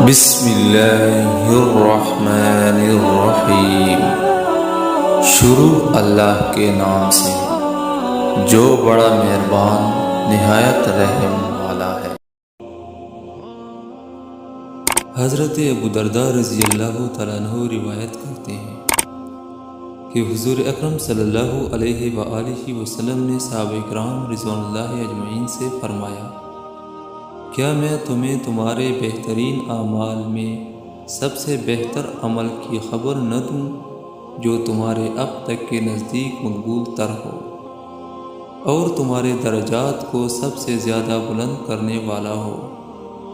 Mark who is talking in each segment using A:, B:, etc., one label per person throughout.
A: بسم اللہ الرحمن الرحیم۔ شروع اللہ کے نام سے جو بڑا مہربان نہایت رحم والا ہے۔ حضرت ابو درداء رضی اللہ تعالیٰ عنہ روایت کرتے ہیں کہ حضور اکرم صلی اللہ علیہ وآلہ وسلم نے صحابہ کرام رضوان اللہ اجمعین سے فرمایا، کیا میں تمہیں تمہارے بہترین اعمال میں سب سے بہتر عمل کی خبر نہ دوں جو تمہارے اب تک کے نزدیک مقبول تر ہو اور تمہارے درجات کو سب سے زیادہ بلند کرنے والا ہو،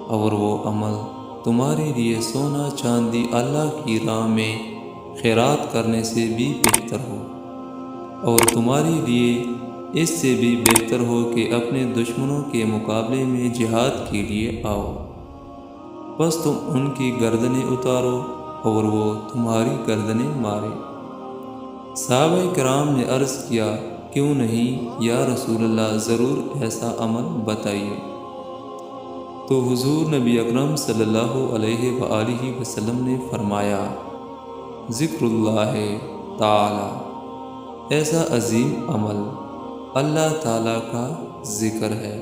A: اور وہ عمل تمہارے لیے سونا چاندی اللہ کی راہ میں خیرات کرنے سے بھی بہتر ہو، اور تمہارے لیے اس سے بھی بہتر ہو کہ اپنے دشمنوں کے مقابلے میں جہاد کے لیے آؤ، بس تم ان کی گردنیں اتارو اور وہ تمہاری گردنیں مارے۔ صحابہ کرام نے عرض کیا، کیوں نہیں یا رسول اللہ، ضرور ایسا عمل بتائیے۔ تو حضور نبی اکرم صلی اللہ علیہ وآلہ وسلم نے فرمایا، ذکر اللہ تعالی، ایسا عظیم عمل اللہ تعالیٰ کا ذکر ہے